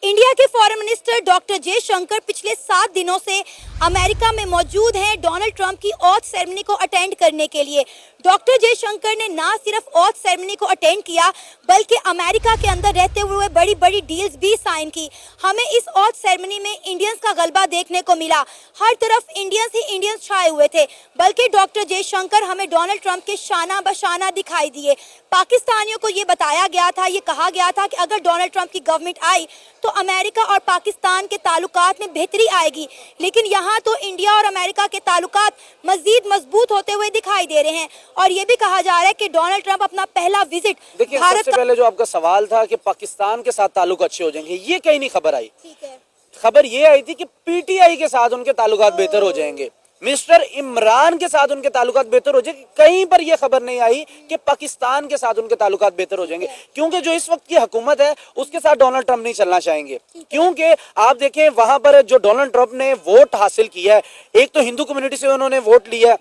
India के foreign minister doctor Jaishankar पिछले 7 दिनों से अमेरिका में मौजूद हैं डोनाल्ड ट्रंप की ऑथ सेरेमनी को अटेंड करने के लिए। डॉक्टर जयशंकर ने ना सिर्फ ऑथ सेरेमनी को अटेंड किया बल्कि अमेरिका के अंदर रहते हुए बड़ी बड़ी डील्स भी साइन की। हमें इस ऑथ सेरेमनी में इंडियंस का गलबा देखने को मिला। हर तरफ इंडियंस ही इंडियंस छाए हुए थे, बल्कि डॉक्टर जयशंकर हमें डोनाल्ड ट्रंप के शाना बशाना दिखाई दिए। पाकिस्तानियों को ये बताया गया था, ये कहा गया था कि अगर डोनाल्ड ट्रंप की गवर्नमेंट आई तो अमेरिका और पाकिस्तान के ताल्लुकात में बेहतरी आएगी, लेकिन यहाँ तो इंडिया और अमेरिका के ताल्लुकात मजीद मजबूत होते हुए दिखाई दे रहे हैं। और ये भी कहा जा रहा है कि डोनाल्ड ट्रंप अपना पहला विजिट भारत सबसे पहले जो आपका सवाल था कि पाकिस्तान के साथ ताल्लुक अच्छे हो जाएंगे, ये कहीं नहीं खबर आई। ठीक है, खबर ये आई थी कि पीटीआई के साथ उनके ताल्लुकात बेहतर हो जाएंगे, मिस्टर इमरान के साथ उनके ताल्लुकात बेहतर हो जाएंगे। कहीं पर यह खबर नहीं आई कि पाकिस्तान के साथ उनके ताल्लुकात बेहतर हो जाएंगे, क्योंकि जो इस वक्त की हुकूमत है उसके साथ डोनाल्ड ट्रंप नहीं चलना चाहेंगे। क्योंकि आप देखें वहां पर जो डोनाल्ड ट्रंप ने वोट हासिल किया है, एक तो हिंदू कम्युनिटी से उन्होंने वोट लिया है,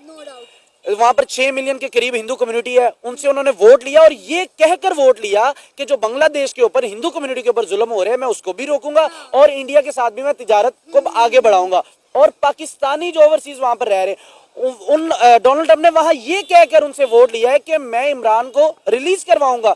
वहां पर 6 मिलियन के करीब हिंदू कम्युनिटी है, उनसे उन्होंने वोट लिया और ये कहकर वोट लिया कि जो बांग्लादेश के ऊपर हिंदू कम्युनिटी के ऊपर जुल्म हो रहे हैं मैं उसको भी रोकूंगा और इंडिया के साथ भी मैं तिजारत को आगे बढ़ाऊंगा। और पाकिस्तानी जो ओवरसीज वहां पर रह रहे उन डोनाल्ड ट्रंप ने वहां ये कहकर उनसे वोट लिया है कि मैं इमरान को रिलीज करवाऊंगा।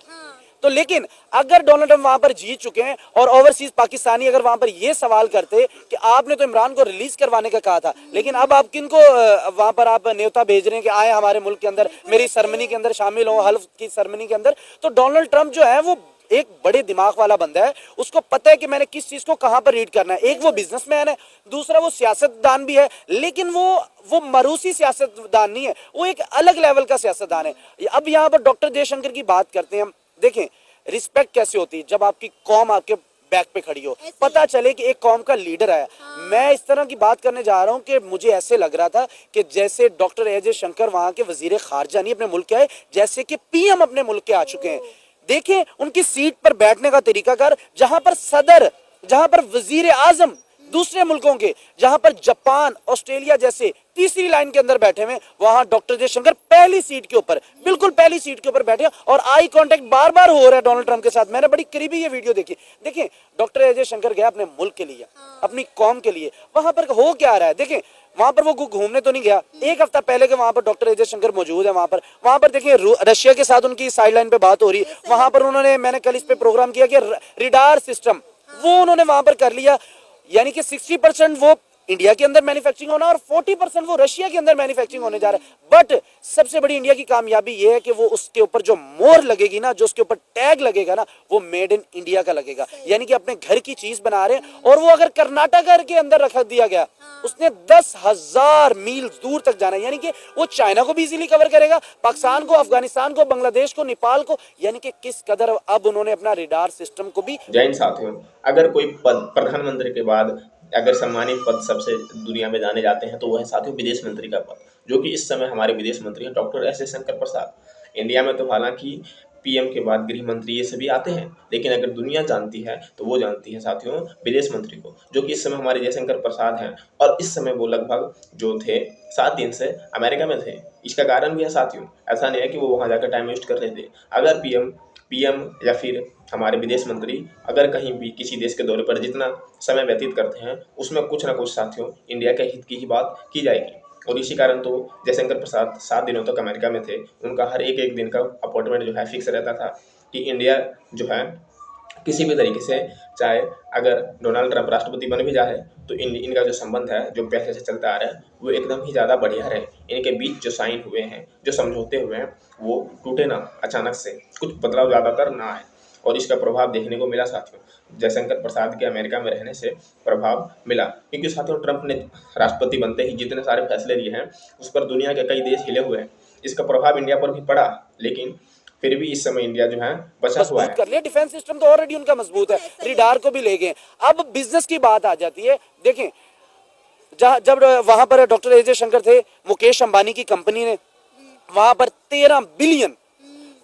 तो लेकिन अगर डोनाल्ड ट्रंप वहां पर जीत चुके हैं और ओवरसीज पाकिस्तानी अगर वहां पर ये सवाल करते कि आपने तो इमरान को रिलीज करवाने का कहा था, लेकिन अब आप किनको वहां पर आप न्योता भेज रहे हैं कि आए हमारे मुल्क के अंदर मेरी सेरेमनी के अंदर शामिल हो, हल्फ की सेरेमनी के अंदर। तो डोनाल्ड ट्रंप जो है वो एक बड़े दिमाग वाला बंदा है, उसको पता है कि मैंने किस चीज को कहां पर रीड करना है। एक वो बिजनेसमैन है, दूसरा वो सियासतदान भी है, लेकिन वो मरूसी सियासतदान नहीं है, वो एक अलग लेवल का सियासतदान है। अब यहाँ पर डॉक्टर जयशंकर की बात करते हैं हम। देखें रिस्पेक्ट कैसे होती है जब आपकी कौम आपके बैक पे खड़ी हो, पता चले कि एक कौम का लीडर है। मैं इस तरह की बात करने जा रहा हूं कि मुझे ऐसे लग रहा था कि जैसे डॉक्टर जयशंकर वहां के वजीर खारजा नहीं अपने मुल्क के आए, जैसे कि पीएम अपने मुल्क के आ चुके हैं। देखें उनकी सीट पर बैठने का तरीकाकार, जहां पर सदर, जहां पर वजीर आजम दूसरे मुल्कों के, जहां पर जापान ऑस्ट्रेलिया जैसे तीसरी लाइन के अंदर बैठे हुए, वहां डॉक्टर जयशंकर पहली सीट के ऊपर, बिल्कुल पहली सीट के ऊपर बैठे और आई कांटेक्ट बार बार हो रहा है डोनाल्ड ट्रंप के साथ। मैंने बड़ी करीबी ये वीडियो देखी। देखिए डॉक्टर जयशंकर गया अपने मुल्क के लिए, अपनी कौम के लिए, वहां पर हो क्या रहा है। देखें वहां पर वो घूमने तो नहीं गया, एक हफ्ता पहले के वहां पर डॉक्टर जयशंकर मौजूद है वहां पर देखिए रशिया के साथ उनकी साइड लाइन पे बात हो रही है। वहां पर उन्होंने, मैंने कल इस पे प्रोग्राम किया कि रिडार सिस्टम वो उन्होंने वहां पर कर लिया, यानी कि 60% वो इंडिया के अंदर मैन्युफैक्चरिंग होना और 40% वो रशिया के अंदर मैन्युफैक्चरिंग होने जा रहा है। बट सबसे बड़ी इंडिया की कामयाबी ये है कि वो उसके ऊपर जो मोहर लगेगी ना, जो उसके ऊपर टैग लगेगा ना, वो मेड इन इंडिया का लगेगा, यानी कि अपने घर की चीज बना रहे हैं। और वो अगर कर्नाटक के अंदर रख दिया गया, उसने 10,000 मील दूर तक जाना है, यानी कि वो चाइना को भी इजीली कवर करेगा, पाकिस्तान को, अफगानिस्तान को, बांग्लादेश को, नेपाल को, यानी कि किस कदर अब उन्होंने अपना रिडार सिस्टम को भी। जैन साथियों, अगर कोई पद प्रधानमंत्री के बाद अगर सम्मानित पद सबसे दुनिया में जाने जाते हैं तो वह है साथियों विदेश मंत्री का पद, जो कि इस समय हमारे विदेश मंत्री हैं doctor S Jaishankar Prasad. India में तो हालांकि पीएम के बाद गृह मंत्री ये सभी आते हैं, लेकिन अगर दुनिया जानती है तो वो जानती है साथियों विदेश मंत्री को, जो कि इस समय हमारे जयशंकर प्रसाद हैं। और इस समय वो लगभग जो थे 7 दिन से अमेरिका में थे। इसका कारण भी है साथियों, ऐसा नहीं है कि वो वहाँ जाकर टाइम वेस्ट कर रहे थे। अगर पीएम या फिर हमारे विदेश मंत्री अगर कहीं भी किसी देश के दौरे पर जितना समय व्यतीत करते हैं उसमें कुछ ना कुछ साथियों इंडिया के हित की ही बात की जाएगी। और इसी कारण तो जयशंकर प्रसाद 7 दिनों तक अमेरिका में थे। उनका हर एक दिन का अपॉइंटमेंट जो है फिक्स रहता था कि इंडिया जो है किसी भी तरीके से, चाहे अगर डोनाल्ड ट्रंप राष्ट्रपति बन भी जाए तो इनका जो संबंध है जो पहले से चलता आ रहा है वो एकदम ही ज़्यादा बढ़िया रहे। इनके बीच जो साइन हुए हैं, जो समझौते हुए हैं, वो टूटे ना, अचानक से कुछ बदलाव ज़्यादातर ना आए। और इसका प्रभाव देखने को मिला साथियों, जयशंकर प्रसाद के अमेरिका में रहने से प्रभाव मिला, क्योंकि साथियों ट्रंप ने राष्ट्रपति बनते ही जितने सारे फैसले लिए हैं उस पर दुनिया के कई देश हिले हुए हैं। इसका प्रभाव इंडिया पर भी पड़ा, लेकिन फिर भी इस समय इंडिया जो है बचा हुआ है। कर लिया, डिफेंस सिस्टम तो ऑलरेडी उनका मजबूत है, रिडार को भी ले गए। अब बिजनेस की बात आ जाती है। देखें जब वहां पर डॉक्टर जयशंकर थे, मुकेश अंबानी की कंपनी ने वहां पर 13 बिलियन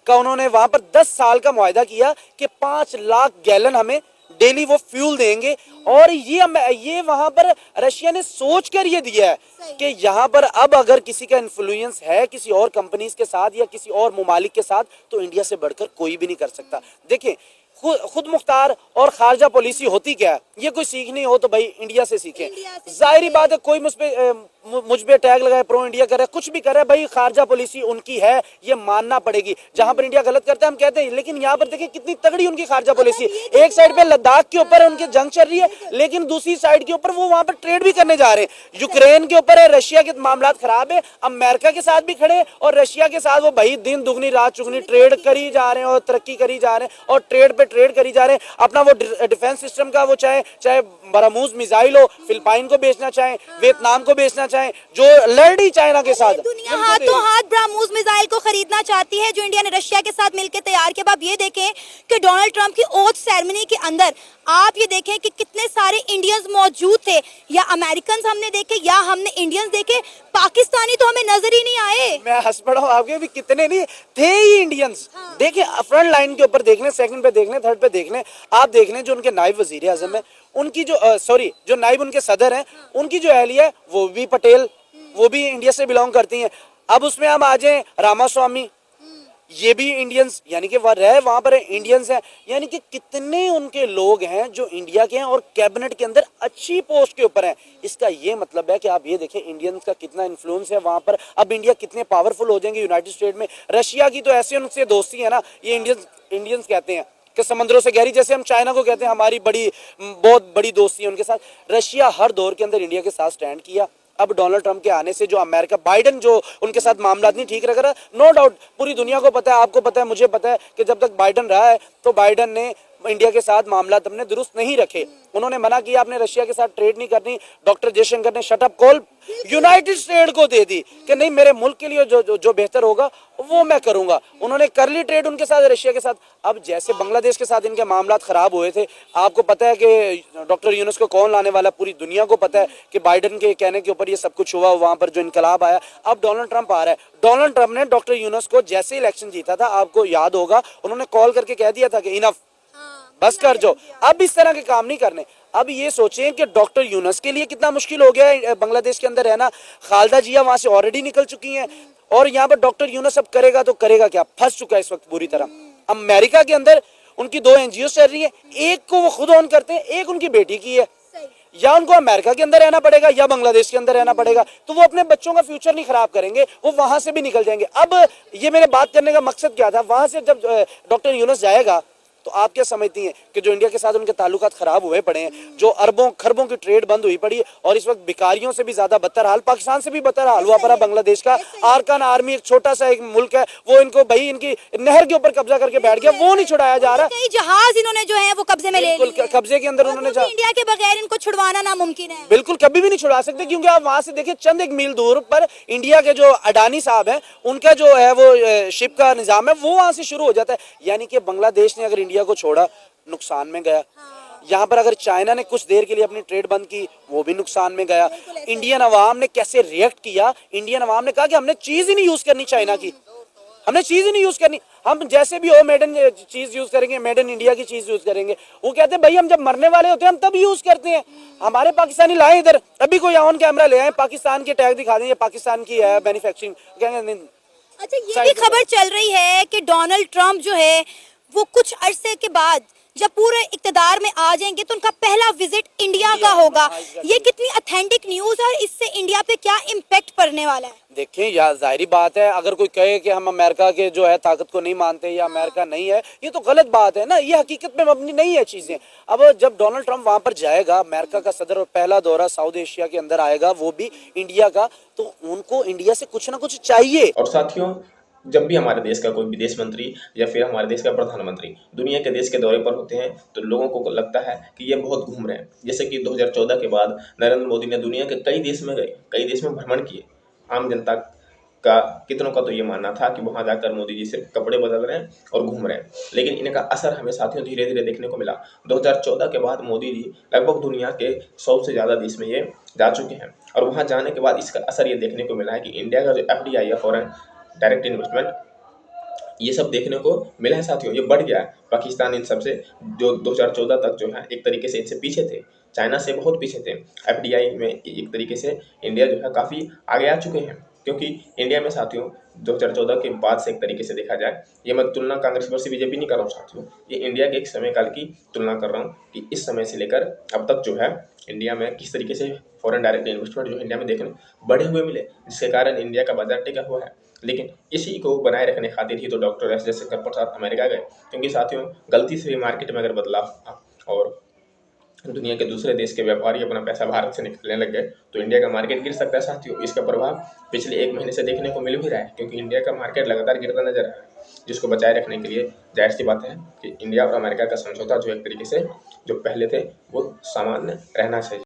का उन्होंने वहां पर 10 साल का मुआहदा किया कि 5 लाख गैलन हमें डेली वो फ्यूल देंगे। और ये वहां पर रशिया ने सोच कर ये दिया है कि यहाँ पर अब अगर किसी का इन्फ्लुएंस है किसी और कंपनीज के साथ या किसी और मुमालिक के साथ तो इंडिया से बढ़कर कोई भी नहीं कर सकता। देखिए खुद मुख्तार और खारजा पॉलिसी होती क्या है, ये कोई सीखनी हो तो भाई इंडिया से सीखे। इंडिया से जाहिर बात है, कोई मुझ पे टैग लगाए, प्रो इंडिया करे, कुछ भी करे, भाई खारजा पॉलिसी उनकी है, ये मानना पड़ेगी। जहां पर इंडिया गलत करता है हम कहते हैं, लेकिन यहाँ पर देखिए कितनी तगड़ी उनकी खारजा पॉलिसी। एक साइड पे लद्दाख के ऊपर उनकी जंग चल रही है, लेकिन दूसरी साइड के ऊपर वो वहां पर ट्रेड भी करने जा रहे हैं। यूक्रेन के ऊपर है, रशिया के मामला खराब है, अमेरिका के साथ भी खड़े और रशिया के साथ वो भाई दिन दुगनी रात चुगनी ट्रेड करी जा रहे हैं और तरक्की करी जा रहे हैं और ट्रेड पे ट्रेड करी जा रहे हैं। अपना वो डिफेंस सिस्टम का वो चाहे बरामूज मिसाइल हो, फिलिपाइन को बेचना चाहे, वियतनाम को बेचना चाहे, जो लड़ी चाइना के साथ। दुनिया हाथों हाथ ब्रह्मोस मिसाइल को खरीदना चाहती है जो इंडिया ने रशिया के साथ मिलकर तैयार किया। अब आप ये देखें कि डोनाल्ड ट्रंप की ओथ सेरेमनी के अंदर आप ये देखें कि कितने सारे इंडियंस मौजूद थे, या अमेरिकन हमने देखे या हमने इंडियंस देखे, पाकिस्तानी तो हमें नजर ही नहीं आए। मैं हंस पड़ा हूँ, आपके भी कितने नहीं थे ही इंडियंस। देखिए फ्रंट लाइन के ऊपर देख लें, सेकंड पे देख लें, थर्ड पे देख लें, आप देख लें जो उनके नायब वजीर आजम है, उनकी जो जो नायब उनके सदर हैं, उनकी जो अहलिया है वो भी पटेल, वो भी इंडिया से बिलोंग करती हैं। अब उसमें हम आ जाए रामास्वामी, ये भी इंडियंस, यानी कि वहां पर इंडियंस हैं, यानी कि कितने उनके लोग हैं जो इंडिया के हैं और कैबिनेट के अंदर अच्छी पोस्ट के ऊपर हैं। इसका ये मतलब है कि आप ये देखें इंडियंस का कितना इन्फ्लुएंस है वहां पर। अब इंडिया कितने पावरफुल हो जाएंगे यूनाइटेड स्टेट में। रशिया की तो ऐसे उनसे दोस्ती है ना, ये इंडियंस कहते हैं कि समंदरों से गहरी, जैसे हम चाइना को कहते हैं हमारी बहुत बड़ी दोस्ती है उनके साथ। रशिया हर दौर के अंदर इंडिया के साथ स्टैंड किया। अब डोनाल्ड ट्रंप के आने से जो अमेरिका, बाइडेन जो उनके साथ मामला नहीं ठीक रख रहा, नो डाउट पूरी दुनिया को पता है, आपको पता है, मुझे पता है कि जब तक बाइडेन रहा है तो बाइडेन ने इंडिया के साथ मामला अपने दुरुस्त नहीं रखे। उन्होंने मना किया, आपने रशिया के साथ ट्रेड नहीं करनी। डॉक्टर जयशंकर ने shut up call United state को दे दी कि नहीं, मेरे मुल्क के लिए जो बेहतर होगा वो मैं करूंगा। उन्होंने कर ली ट्रेड उनके साथ, रशिया के साथ। अब जैसे बांग्लादेश के साथ इनके मामला खराब हुए थे, आपको पता है कि डॉक्टर यूनुस को कौन लाने वाला, पूरी दुनिया को पता है कि बाइडेन के कहने के ऊपर ये सब कुछ हुआ, वहां पर जो इनकलाब आया। अब डोनाल्ड ट्रंप आ रहा है। डोनाल्ड ट्रंप ने डॉक्टर यूनुस को जैसे इलेक्शन जीता था, आपको याद होगा, उन्होंने कॉल करके कह दिया था कि इनफ, बस कर जो, अब इस तरह के काम नहीं करने। अब ये सोचें कि डॉक्टर यूनुस के लिए कितना मुश्किल हो गया है बांग्लादेश के अंदर रहना। खालदा जिया वहां से ऑलरेडी निकल चुकी हैं और यहाँ पर डॉक्टर यूनुस अब करेगा तो करेगा क्या, फंस चुका है इस वक्त पूरी तरह। अमेरिका के अंदर उनकी 2 NGO चल रही है, एक को वो खुद ऑन करते हैं, एक उनकी बेटी की है। या उनको अमेरिका के अंदर रहना पड़ेगा या बांग्लादेश के अंदर रहना पड़ेगा, तो वो अपने बच्चों का फ्यूचर नहीं खराब करेंगे, वो वहां से भी निकल जाएंगे। अब ये मेरे बात करने का मकसद क्या था, वहां से जब डॉक्टर यूनुस जाएगा तो आप क्या समझती हैं कि जो इंडिया के साथ उनके ताल्लुकात खराब हुए पड़े हैं, जो अरबों खरबों की ट्रेड बंद हुई पड़ी है और इस वक्त भिखारियों से भी ज्यादा बदतर हाल, पाकिस्तान से भी बदतर हाल हुआ पड़ा बांग्लादेश का। आरकान आर्मी एक छोटा सा एक मुल्क है, वो इनको भाई इनकी नहर के ऊपर कब्जा करके बैठ गया, वो नहीं छुड़ाया जा रहा। कई जहाज इन्होंने जो है वो कब्जे में ले लिए, कब्जे के अंदर उन्होंने इंडिया के बगैर इनको छुड़वाना नामुमकिन है। बिल्कुल कभी भी नहीं छुड़ा सकते, क्योंकि आप वहां से देखिए चंद एक मील दूर पर इंडिया के जो अडानी साहब हैं, उनका जो है वो शिप का निजाम है, वो वहां से शुरू हो जाता है। यानी कि बांग्लादेश ने अगर इंडिया को छोड़ा, नुकसान में गया। यहाँ पर अगर चाइना ने कुछ देर के लिए अपनी ट्रेड बंद की, वो भी नुकसान में गया। इंडियन अवाम ने कैसे रिएक्ट किया, इंडियन अवाम ने कहा कि हमने चीज ही नहीं यूज करनी चाइना की, हमने चीज ही नहीं यूज करनी, हम जैसे भी हो मेड इन चीज यूज करेंगे, मेड इन इंडिया की चीज यूज करेंगे। वो कहते हैं भाई हम जब मरने वाले होते हैं हम तब यूज करते हैं, हमारे पाकिस्तानी लाए इधर, अभी कोई ऑन कैमरा ले आए, पाकिस्तान के टैग दिखा दें, ये पाकिस्तान की है मैन्युफैक्चरिंग, कहेंगे। अच्छा, ये भी खबर चल रही है कि डोनाल्ड ट्रंप जो है वो कुछ अरसे के बाद जब पूरे इक्तदार में आ जाएंगे तो उनका पहला विजिट इंडिया का होगा। ये कितनी ऑथेंटिक न्यूज़ है और इससे इंडिया पे क्या इम्पैक्ट पड़ने वाला है? देखें यार, जाहिर बात है, अगर कोई कहे कि हम अमेरिका के जो है ताकत को नहीं मानते या अमेरिका नहीं है, ये तो गलत बात है ना, ये हकीकत में मबनी नहीं है चीजें। अब जब डोनाल्ड ट्रंप वहां पर जाएगा, अमेरिका का सदर, और पहला दौरा साउथ एशिया के अंदर आएगा, वो भी इंडिया का, तो उनको इंडिया से कुछ ना कुछ चाहिए। और साथियों, जब भी हमारे देश का कोई विदेश मंत्री या फिर हमारे देश का प्रधानमंत्री दुनिया के देश के दौरे पर होते हैं तो लोगों को लगता है कि ये बहुत घूम रहे हैं। जैसे कि 2014 के बाद नरेंद्र मोदी ने दुनिया के कई देश में गए, कई देश में भ्रमण किए। आम जनता का, कितनों का तो ये मानना था कि वहां जाकर मोदी जी सिर्फ कपड़े बदल रहे हैं और घूम रहे हैं, लेकिन इनका असर हमें साथियों धीरे धीरे देखने को मिला। 2014 के बाद मोदी जी लगभग दुनिया के 100 से ज़्यादा देश में ये जा चुके हैं और वहाँ जाने के बाद इसका असर ये देखने को मिला है कि इंडिया का जो FDI है, फॉरेन डायरेक्ट इन्वेस्टमेंट, ये सब देखने को मिला है साथियों, ये बढ़ गया है। पाकिस्तान इन सबसे जो 2014 तक जो है एक तरीके से इनसे पीछे थे, चाइना से बहुत पीछे थे। FDI में एक तरीके से इंडिया जो है काफ़ी आगे आ चुके हैं, क्योंकि इंडिया में साथियों 2014 के बाद से एक तरीके से देखा जाए, ये मैं तुलना कांग्रेस वर्सेस बीजेपी नहीं कर रहा हूँ साथियों, ये इंडिया के एक समय काल की तुलना कर रहा हूँ कि इस समय से लेकर अब तक जो है इंडिया में किस तरीके से फॉरेन डायरेक्ट इन्वेस्टमेंट जो इंडिया में देखने बढ़े हुए मिले, जिसके कारण इंडिया का बाजार टिका हुआ है। लेकिन इसी को बनाए रखने खातिर ही तो doctor S Jaishankar Prasad America गए, क्योंकि साथियों गलती से भी मार्केट में अगर बदलाव और दुनिया के दूसरे देश के व्यापारी अपना पैसा भारत से निकलने लग गए तो इंडिया का मार्केट गिर सकता है साथियों। इसका प्रभाव पिछले 1 महीने से देखने को मिल भी रहा है, क्योंकि इंडिया का मार्केट लगातार गिरता नजर आ रहा है, जिसको बचाए रखने के लिए जाहिर सी बात है कि इंडिया और अमेरिका का समझौता जो एक तरीके से जो पहले थे वो सामान्य रहना चाहिए।